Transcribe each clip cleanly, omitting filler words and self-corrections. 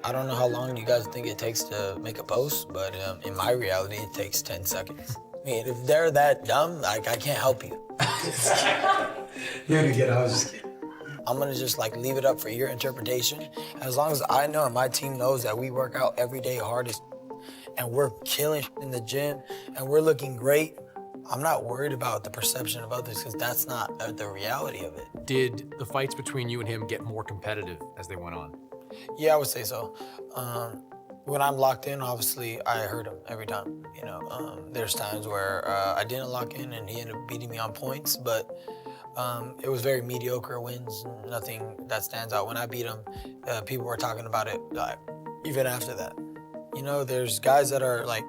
I don't know how long you guys think it takes to make a post, but in my reality, it takes 10 seconds. I mean, if they're that dumb, like, I can't help you. You're gonna get it, I was just kidding. I'm gonna just like leave it up for your interpretation. As long as I know and my team knows that we work out every day hardest and we're killing in the gym and we're looking great, I'm not worried about the perception of others because that's not the reality of it. Did the fights between you and him get more competitive as they went on? Yeah, I would say so. When I'm locked in, obviously, I hurt him every time. You know, there's times where I didn't lock in and he ended up beating me on points, but it was very mediocre wins, nothing that stands out. When I beat him, people were talking about it like, even after that. You know, there's guys that are like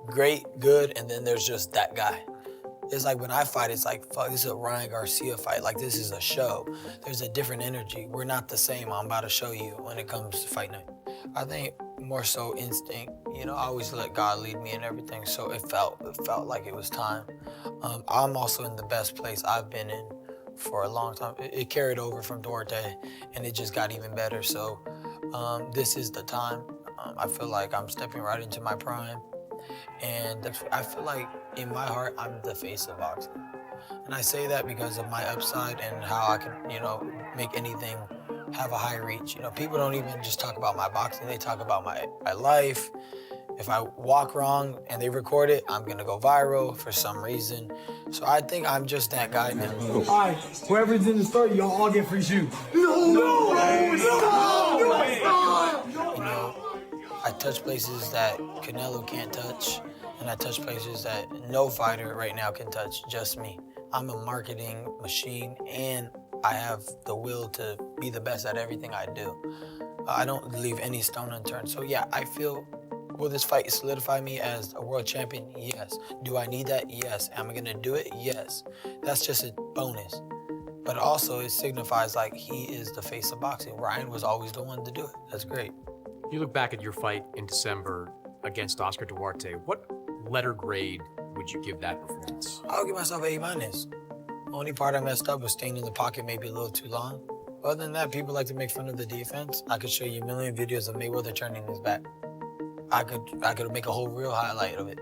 great, good, and then there's just that guy. It's like when I fight, it's like, fuck, this is a Ryan Garcia fight. Like, this is a show. There's a different energy. We're not the same. I'm about to show you when it comes to fight night. I think more so instinct. You know, I always let God lead me in everything, so it felt like it was time. I'm also in the best place I've been in for a long time. It carried over from Duarte, and it just got even better. So this is the time. I feel like I'm stepping right into my prime. And I feel like in my heart, I'm the face of boxing. And I say that because of my upside and how I can, you know, make anything have a high reach. You know, people don't even just talk about my boxing, they talk about my life. If I walk wrong and they record it, I'm gonna go viral for some reason. So I think I'm just that guy now. All right, whoever's in the store, y'all all get free shoes. No! I touch places that Canelo can't touch, and I touch places that no fighter right now can touch, just me. I'm a marketing machine, and I have the will to be the best at everything I do. I don't leave any stone unturned. So yeah, I feel, will this fight solidify me as a world champion? Yes. Do I need that? Yes. Am I gonna do it? Yes. That's just a bonus. But also it signifies like he is the face of boxing. Ryan was always the one to do it. That's great. You look back at your fight in December against Oscar Duarte. What letter grade would you give that performance? I'll give myself an A-. Only part I messed up was staying in the pocket maybe a little too long. Other than that, people like to make fun of the defense. I could show you a million videos of Mayweather turning his back. I could make a whole real highlight of it.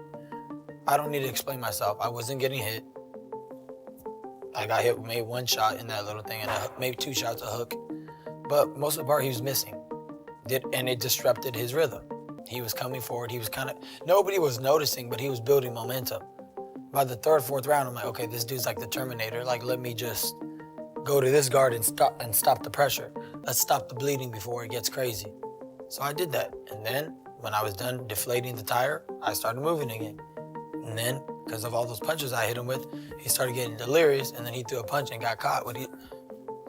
I don't need to explain myself. I wasn't getting hit. I got hit, made one shot in that little thing, and maybe 2 shots, a hook. But most of the part, he was missing. And it disrupted his rhythm. He was coming forward, he was nobody was noticing, but he was building momentum. By the 3rd, 4th round, I'm like, okay, this dude's like the Terminator. Like, let me just go to this guard and stop the pressure. Let's stop the bleeding before it gets crazy. So I did that. And then when I was done deflating the tire, I started moving again. And then, because of all those punches I hit him with, he started getting delirious, and then he threw a punch and got caught.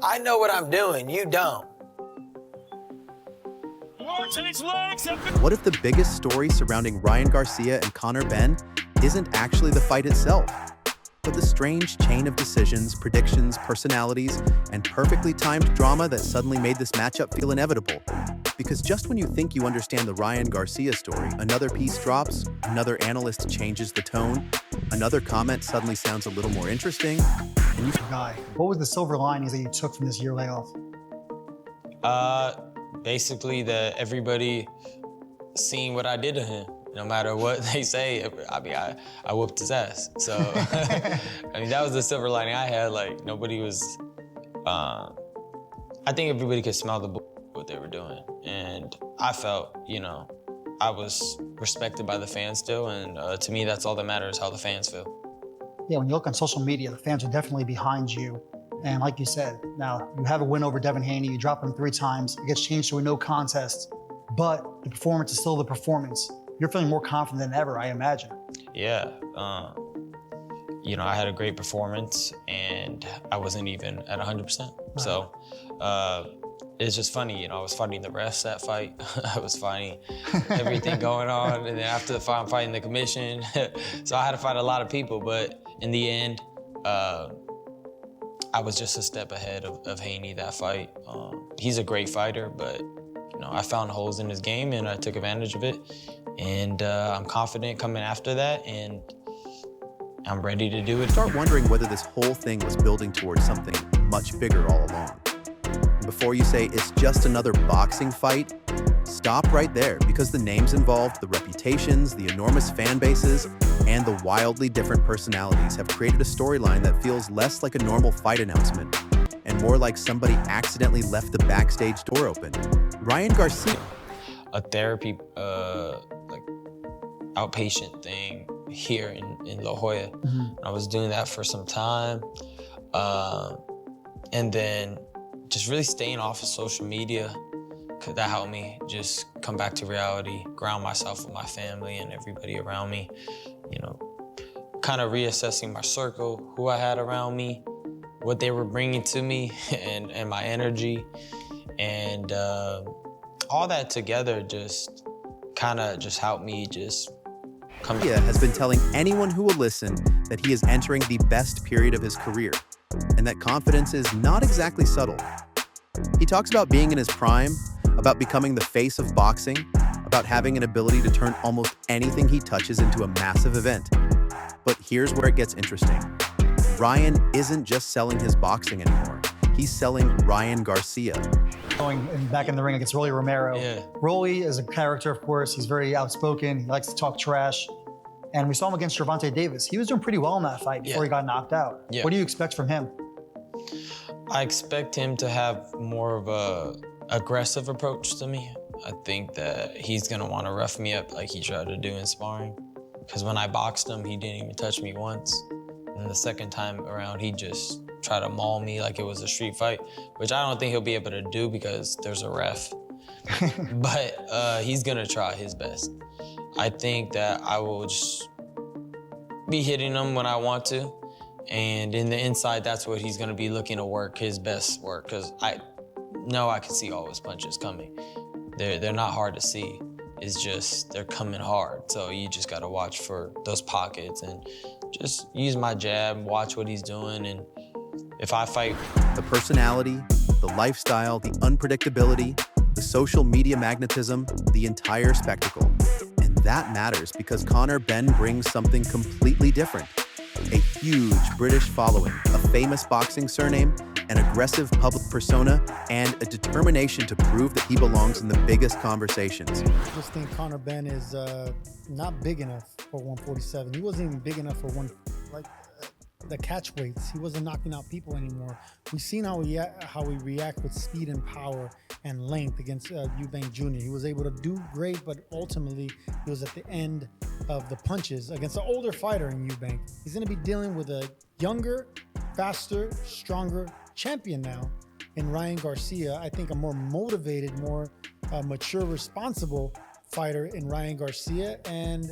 I know what I'm doing, you don't. What if the biggest story surrounding Ryan Garcia and Conor Benn isn't actually the fight itself, but the strange chain of decisions, predictions, personalities, and perfectly timed drama that suddenly made this matchup feel inevitable? Because just when you think you understand the Ryan Garcia story, another piece drops, another analyst changes the tone, another comment suddenly sounds a little more interesting, and you... Guy, what was the silver linings that you took from this year layoff? Basically that everybody seen what I did to him. No matter what they say, I mean, I whooped his ass. So, I mean, that was the silver lining I had. Like, nobody was, I think everybody could smell what they were doing. And I felt, you know, I was respected by the fans still. And to me, that's all that matters, how the fans feel. Yeah, when you look on social media, the fans are definitely behind you. And like you said, now you have a win over Devin Haney, you drop him 3 times, it gets changed to a no contest, but the performance is still the performance. You're feeling more confident than ever, I imagine. Yeah, you know, I had a great performance and I wasn't even at 100%. Wow. So it's just funny, you know, I was fighting the refs that fight. I was fighting everything going on. And then after the fight, I'm fighting the commission. So I had to fight a lot of people, but in the end, I was just a step ahead of Haney that fight. He's a great fighter, but you know, I found holes in his game and I took advantage of it. And I'm confident coming after that, and I'm ready to do it. Start wondering whether this whole thing was building towards something much bigger all along. Before you say it's just another boxing fight, stop right there, because the names involved, the reputations, the enormous fan bases, and the wildly different personalities have created a storyline that feels less like a normal fight announcement and more like somebody accidentally left the backstage door open. Ryan Garcia. A therapy, like outpatient thing here in La Jolla. I was doing that for some time. And then just really staying off of social media, cause that helped me just come back to reality, ground myself with my family and everybody around me, you know, kind of reassessing my circle, who I had around me, what they were bringing to me and my energy. And all that together just kind of just helped me just come back. Garcia has been telling anyone who will listen that he is entering the best period of his career, and that confidence is not exactly subtle. He talks about being in his prime, about becoming the face of boxing, about having an ability to turn almost anything he touches into a massive event. But here's where it gets interesting. Ryan isn't just selling his boxing anymore. He's selling Ryan Garcia. Going back in the ring against Rolly Romero. Yeah. Rolly is a character, of course. He's very outspoken. He likes to talk trash. And we saw him against Gervonta Davis. He was doing pretty well in that fight before he got knocked out. Yeah. What do you expect from him? I expect him to have more of a aggressive approach to me. I think that he's gonna wanna rough me up like he tried to do in sparring. Because when I boxed him, he didn't even touch me once. And the second time around, he just tried to maul me like it was a street fight, which I don't think he'll be able to do because there's a ref. But he's gonna try his best. I think that I will just be hitting him when I want to. And in the inside, that's what he's gonna be looking to work, his best work, because I know I can see all his punches coming. They're not hard to see. It's just, they're coming hard. So you just gotta watch for those pockets and just use my jab, watch what he's doing, and if I fight. The personality, the lifestyle, the unpredictability, the social media magnetism, the entire spectacle. And that matters because Conor Benn brings something completely different. A huge British following, a famous boxing surname, an aggressive public persona, and a determination to prove that he belongs in the biggest conversations. I just think Conor Benn is not big enough for 147. He wasn't even big enough for the catch weights. He wasn't knocking out people anymore. We've seen how he react with speed and power and length against Eubank Jr. He was able to do great, but ultimately he was at the end of the punches against an older fighter in Eubank. He's going to be dealing with a younger, faster, stronger champion now in Ryan Garcia. I think a more motivated, more mature, responsible fighter in Ryan Garcia. And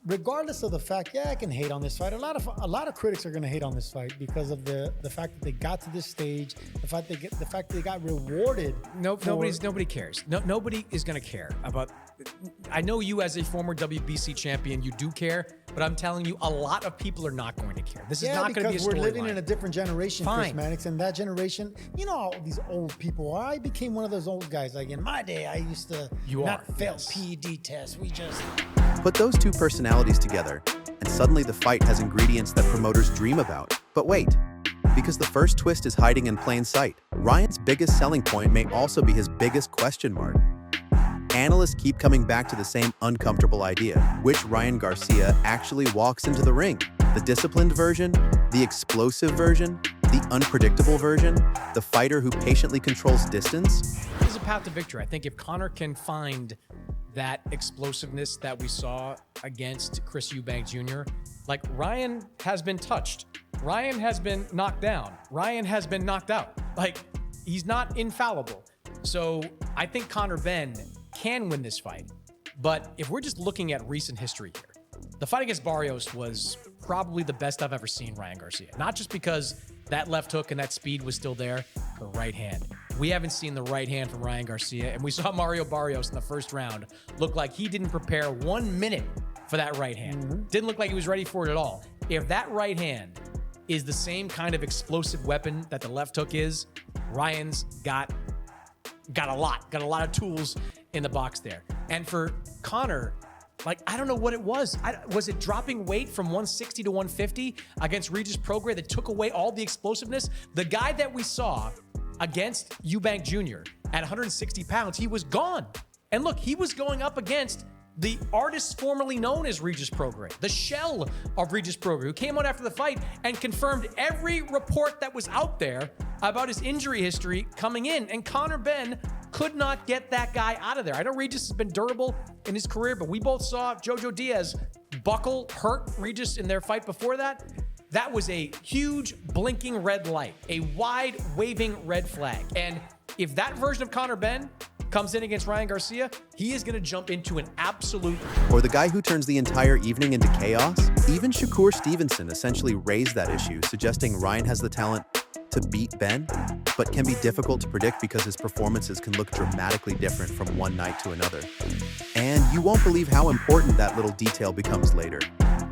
regardless of the fact, I can hate on this fight. A lot of critics are going to hate on this fight because of the fact that they got to this stage, the fact that they got rewarded. Nobody cares. Nobody is going to care about. I know you as a former WBC champion, you do care, but I'm telling you, a lot of people are not going to care. This is not going to be a storyline. Because we're living in a different generation, Fine. Chris Mannix, and that generation, you know how these old people are. I became one of those old guys. Like in my day, I used to fail PED tests. We just... Put those two personalities together, and suddenly the fight has ingredients that promoters dream about. But wait, because the first twist is hiding in plain sight. Ryan's biggest selling point may also be his biggest question mark. Analysts keep coming back to the same uncomfortable idea. Which Ryan Garcia actually walks into the ring? The disciplined version? The explosive version? The unpredictable version? The fighter who patiently controls distance? There's a path to victory. I think if Conor can find that explosiveness that we saw against Chris Eubank Jr., like Ryan has been touched. Ryan has been knocked down. Ryan has been knocked out. Like, he's not infallible. So I think Conor Benn can win this fight. But if we're just looking at recent history here, the fight against Barrios was probably the best I've ever seen Ryan Garcia. Not just because that left hook and that speed was still there, the right hand. We haven't seen the right hand from Ryan Garcia, and we saw Mario Barrios in the first round look like he didn't prepare 1 minute for that right hand. Didn't look like he was ready for it at all. If that right hand is the same kind of explosive weapon that the left hook is, Ryan's got a lot of tools in the box there. And for Conor, like, I don't know what it was. Was it dropping weight from 160 to 150 against Regis Prograis that took away all the explosiveness? The guy that we saw against Eubank Jr. at 160 pounds, he was gone. And look, he was going up against the artist formerly known as Regis Prograis, the shell of Regis Prograis, who came out after the fight and confirmed every report that was out there about his injury history coming in. And Conor Benn could not get that guy out of there. I know Regis has been durable in his career, but we both saw Jojo Diaz buckle hurt Regis in their fight before that. That was a huge blinking red light, a wide waving red flag. And if that version of Conor Benn comes in against Ryan Garcia, he is going to jump into an absolute... Or the guy who turns the entire evening into chaos? Even Shakur Stevenson essentially raised that issue, suggesting Ryan has the talent to beat Benn, but can be difficult to predict because his performances can look dramatically different from one night to another. And you won't believe how important that little detail becomes later,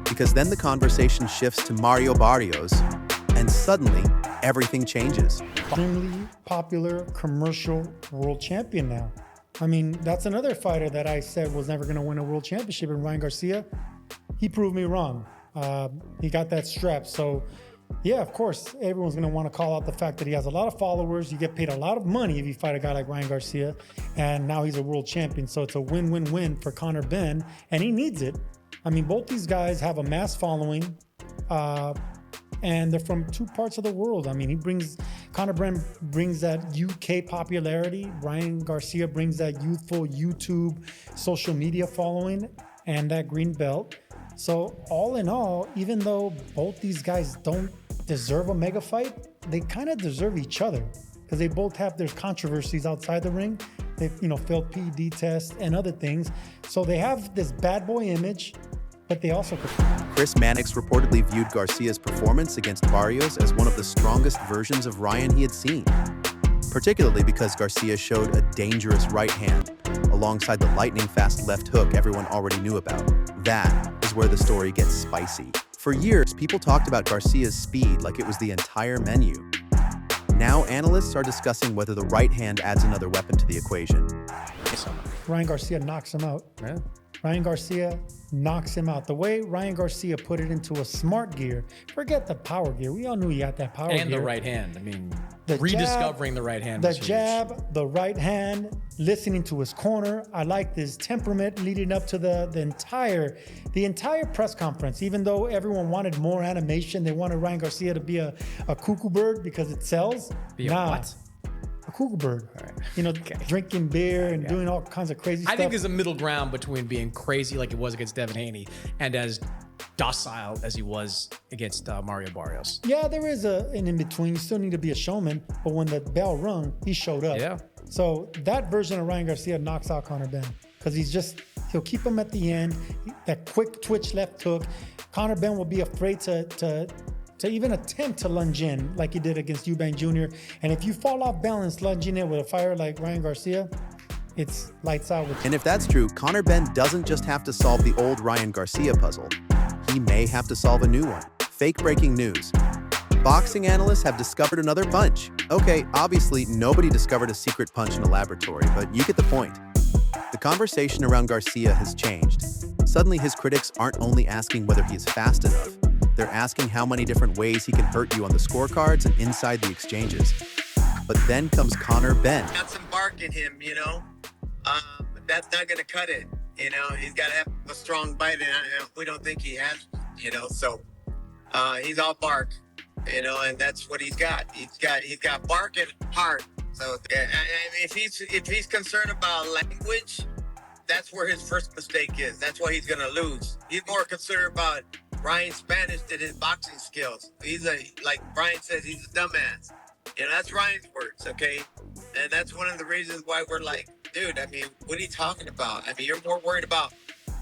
because then the conversation shifts to Mario Barrios, and suddenly everything changes. Extremely popular commercial world champion now. I mean, that's another fighter that I said was never going to win a world championship, and Ryan Garcia, he proved me wrong. He got that strap. So yeah, of course, everyone's going to want to call out the fact that he has a lot of followers. You get paid a lot of money if you fight a guy like Ryan Garcia, and now he's a world champion. So it's a win-win-win for Conor Benn, and he needs it. I mean, both these guys have a mass following, and they're from two parts of the world. I mean, Conor Benn brings that UK popularity. Ryan Garcia brings that youthful YouTube social media following and that green belt. So all in all, even though both these guys don't deserve a mega fight, they kind of deserve each other because they both have their controversies outside the ring. They've, failed PED tests and other things. So they have this bad boy image, but they also could. Chris Mannix reportedly viewed Garcia's performance against Barrios as one of the strongest versions of Ryan he had seen, particularly because Garcia showed a dangerous right hand alongside the lightning-fast left hook everyone already knew about. That is where the story gets spicy. For years, people talked about Garcia's speed like it was the entire menu. Now analysts are discussing whether the right hand adds another weapon to the equation. Ryan Garcia knocks him out. Yeah. Ryan Garcia knocks him out. The way Ryan Garcia put it into a smart gear, forget the power gear. We all knew he had that power gear. And the right hand. I mean, The rediscovering the right hand. The was huge. jab, the right hand, listening to his corner. I liked his temperament leading up to the entire press conference. Even though everyone wanted more animation, they wanted Ryan Garcia to be a cuckoo bird because it sells. Be a what? A cuckoo bird. Drinking beer and doing all kinds of crazy stuff. I think there's a middle ground between being crazy like it was against Devin Haney and as docile as he was against Mario Barrios. Yeah, there is an in-between. You still need to be a showman, but when the bell rung, he showed up. Yeah. So that version of Ryan Garcia knocks out Conor Benn because he'll keep him at the end. That quick twitch left hook. Conor Benn will be afraid to even attempt to lunge in like he did against Eubank Jr. And if you fall off balance lunging in with a fighter like Ryan Garcia, it's lights out with you. And if that's true, Conor Benn doesn't just have to solve the old Ryan Garcia puzzle. He may have to solve a new one. Fake breaking news. Boxing analysts have discovered another punch. Okay, obviously nobody discovered a secret punch in a laboratory, but you get the point. The conversation around Garcia has changed. Suddenly his critics aren't only asking whether he is fast enough, they're asking how many different ways he can hurt you on the scorecards and inside the exchanges. But then comes Conor Benn. Got some bark in him, but that's not going to cut it. He's got to have a strong bite, and we don't think he has, so he's all bark, and that's what he's got. He's got bark and heart. So if he's concerned about language, that's where his first mistake is. That's why he's going to lose. He's more concerned about Ryan's Spanish than his boxing skills. Like Brian says, he's a dumbass. That's Ryan's words, okay? And that's one of the reasons why we're like, dude, what are you talking about? You're more worried about,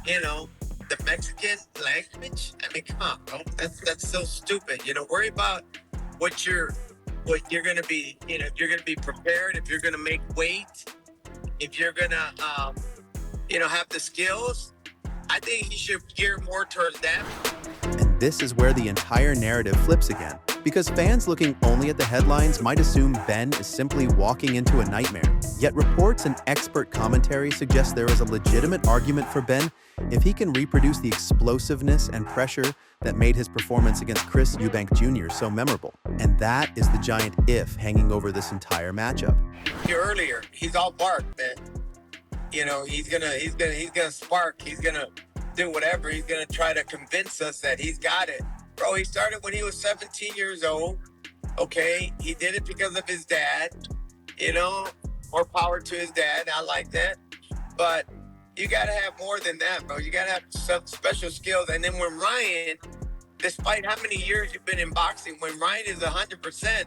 the Mexican language? Come on, bro. That's so stupid. Worry about what you're gonna be, if you're gonna be prepared, if you're gonna make weight, if you're gonna have the skills. I think he should gear more towards that. And this is where the entire narrative flips again. Because fans looking only at the headlines might assume Benn is simply walking into a nightmare. Yet reports and expert commentary suggest there is a legitimate argument for Benn if he can reproduce the explosiveness and pressure that made his performance against Chris Eubank Jr. so memorable. And that is the giant if hanging over this entire matchup. Earlier, he's all bark, man. You know, he's gonna spark. He's gonna do whatever. He's gonna try to convince us that he's got it. Bro, he started when he was 17 years old. Okay, he did it because of his dad. You know, more power to his dad. I like that. But you gotta have more than that, bro. You gotta have some special skills. And then when Ryan, despite how many years you've been in boxing, when Ryan is 100%,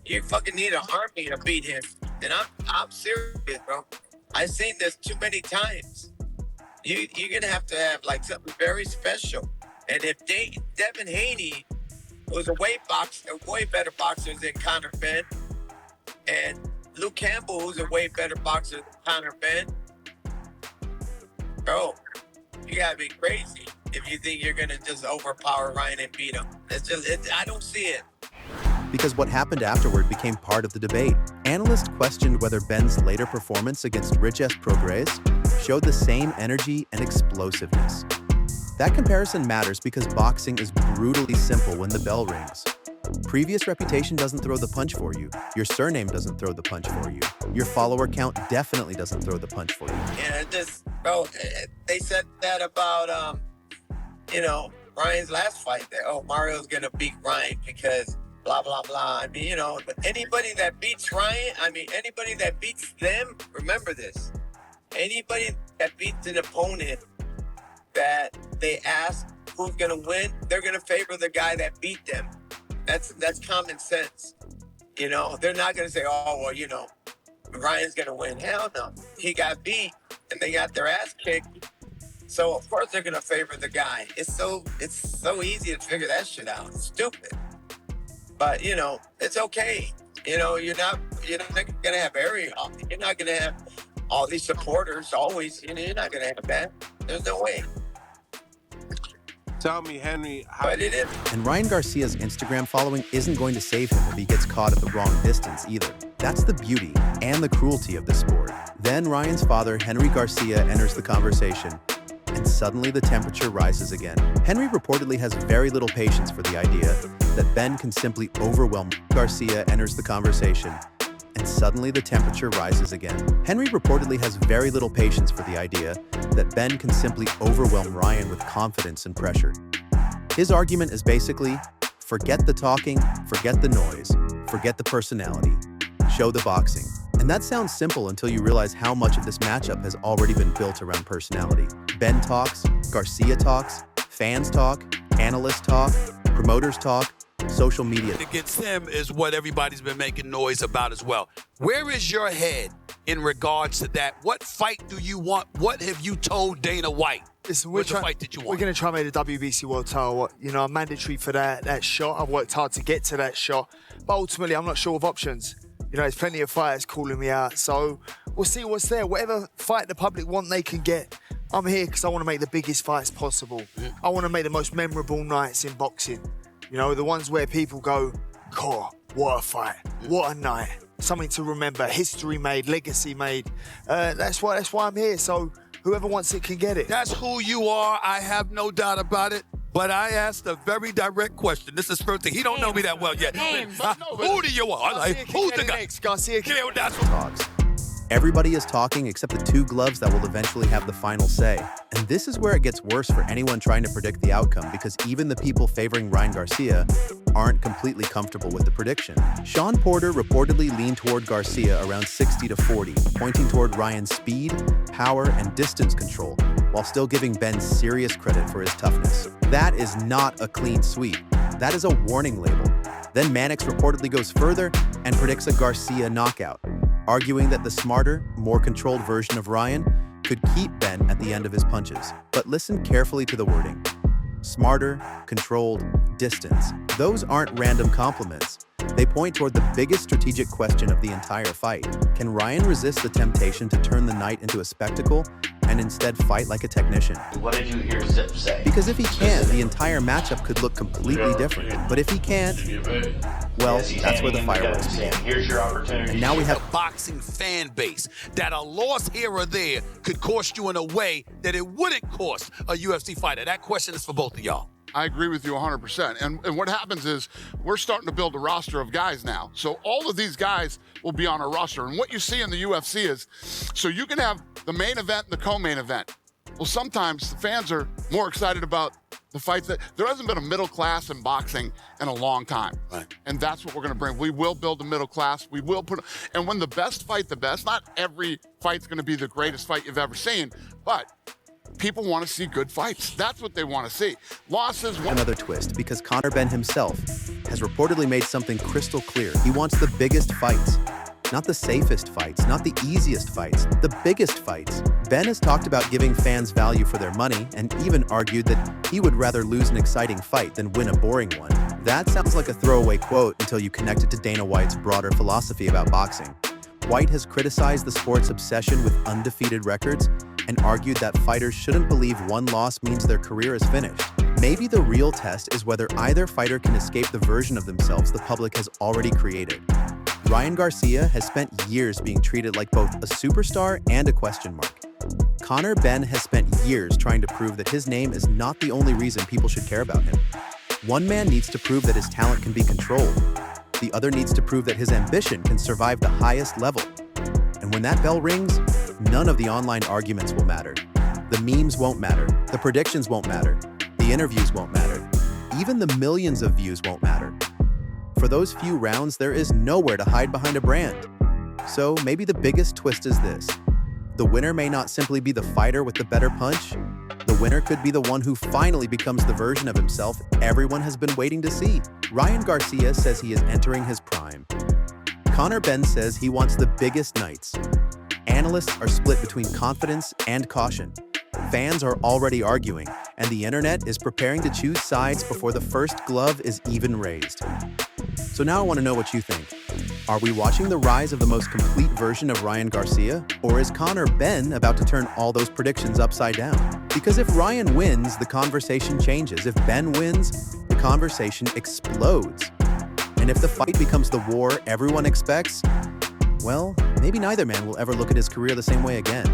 you fucking need an army to beat him. And I'm serious, bro. I've seen this too many times. You're gonna have to have like something very special. And if Devin Haney was a way better boxer than Conor Benn, and Luke Campbell, who's a way better boxer than Conor Benn, bro, you gotta be crazy if you think you're gonna just overpower Ryan and beat him. I don't see it. Because what happened afterward became part of the debate. Analysts questioned whether Benn's later performance against Rich S. Prograis showed the same energy and explosiveness. That comparison matters because boxing is brutally simple when the bell rings. Previous reputation doesn't throw the punch for you. Your surname doesn't throw the punch for you. Your follower count definitely doesn't throw the punch for you. Yeah, bro, they said that about, Ryan's last fight. That, Mario's gonna beat Ryan because blah, blah, blah. I mean, anybody that beats Ryan, anybody that beats them, remember this. Anybody that beats an opponent that they ask who's gonna win, they're gonna favor the guy that beat them. That's common sense. They're not gonna say, Ryan's gonna win. Hell no. He got beat and they got their ass kicked. So of course they're gonna favor the guy. It's so easy to figure that shit out. It's stupid. But it's okay. You're not gonna have you're not gonna have all these supporters always. You're not gonna have that. There's no way. Tell me, Henry, but it is. And Ryan Garcia's Instagram following isn't going to save him if he gets caught at the wrong distance either. That's the beauty and the cruelty of the sport. Then Ryan's father, Henry Garcia, enters the conversation, and suddenly the temperature rises again. Henry reportedly has very little patience for the idea that Ben can simply overwhelm. Garcia enters the conversation, and suddenly the temperature rises again. Henry reportedly has very little patience for the idea that Ben can simply overwhelm Ryan with confidence and pressure. His argument is basically, forget the talking, forget the noise, forget the personality, show the boxing. And that sounds simple until you realize how much of this matchup has already been built around personality. Ben talks, Garcia talks, fans talk, analysts talk, promoters talk, social media. Against him is what everybody's been making noise about as well. Where is your head in regards to that? What fight do you want? What have you told Dana White? Listen, What's the fight that you want? We're going to try and make the WBC World title, mandatory for that shot. I've worked hard to get to that shot, but ultimately I'm not sure of options. There's plenty of fighters calling me out, so we'll see what's there. Whatever fight the public want, they can get. I'm here because I want to make the biggest fights possible. I want to make the most memorable nights in boxing. The ones where people go, God, what a fight, what a night. Something to remember, history made, legacy made. That's why I'm here, so whoever wants it can get it. That's who you are, I have no doubt about it. But I asked a very direct question. This is first thing. He don't know me that well yet. Who do you want? Who's the guy? Garcia, that's what talks. Everybody is talking except the two gloves that will eventually have the final say. And this is where it gets worse for anyone trying to predict the outcome, because even the people favoring Ryan Garcia aren't completely comfortable with the prediction. Sean Porter reportedly leaned toward Garcia around 60-40, pointing toward Ryan's speed, power, and distance control, while still giving Ben serious credit for his toughness. That is not a clean sweep. That is a warning label. Then Mannix reportedly goes further and predicts a Garcia knockout, arguing that the smarter, more controlled version of Ryan could keep Ben at the end of his punches. But listen carefully to the wording. Smarter, controlled, distance. Those aren't random compliments. They point toward the biggest strategic question of the entire fight. Can Ryan resist the temptation to turn the night into a spectacle and instead fight like a technician? What did you hear Zip say? Because if he can, the entire matchup could look completely different. But if he can't, well, that's where the fireworks begin. Here's your opportunity. And now we have a boxing fan base that a loss here or there could cost you in a way that it wouldn't cost a UFC fighter. That question is for both of y'all. I agree with you 100%. And what happens is we're starting to build a roster of guys now. So all of these guys will be on our roster. And what you see in the UFC is, so you can have the main event and the co-main event. Well, sometimes the fans are more excited about the fights that there hasn't been a middle class in boxing in a long time. Right. And that's what we're going to bring. We will build a middle class. We will and when the best fight the best, not every fight's going to be the greatest fight you've ever seen, but people want to see good fights. That's what they want to see. Losses. Another twist, because Conor Benn himself has reportedly made something crystal clear. He wants the biggest fights. Not the safest fights, not the easiest fights, the biggest fights. Ben has talked about giving fans value for their money and even argued that he would rather lose an exciting fight than win a boring one. That sounds like a throwaway quote until you connect it to Dana White's broader philosophy about boxing. White has criticized the sport's obsession with undefeated records and argued that fighters shouldn't believe one loss means their career is finished. Maybe the real test is whether either fighter can escape the version of themselves the public has already created. Ryan Garcia has spent years being treated like both a superstar and a question mark. Conor Benn has spent years trying to prove that his name is not the only reason people should care about him. One man needs to prove that his talent can be controlled. The other needs to prove that his ambition can survive the highest level. And when that bell rings, none of the online arguments will matter. The memes won't matter. The predictions won't matter. The interviews won't matter. Even the millions of views won't matter. For those few rounds, there is nowhere to hide behind a brand. So maybe the biggest twist is this. The winner may not simply be the fighter with the better punch. The winner could be the one who finally becomes the version of himself everyone has been waiting to see. Ryan Garcia says he is entering his prime. Conor Benn says he wants the biggest nights. Analysts are split between confidence and caution. Fans are already arguing, and the internet is preparing to choose sides before the first glove is even raised. So now I want to know what you think. Are we watching the rise of the most complete version of Ryan Garcia? Or is Conor Benn about to turn all those predictions upside down? Because if Ryan wins, the conversation changes. If Ben wins, the conversation explodes. And if the fight becomes the war everyone expects, well, maybe neither man will ever look at his career the same way again.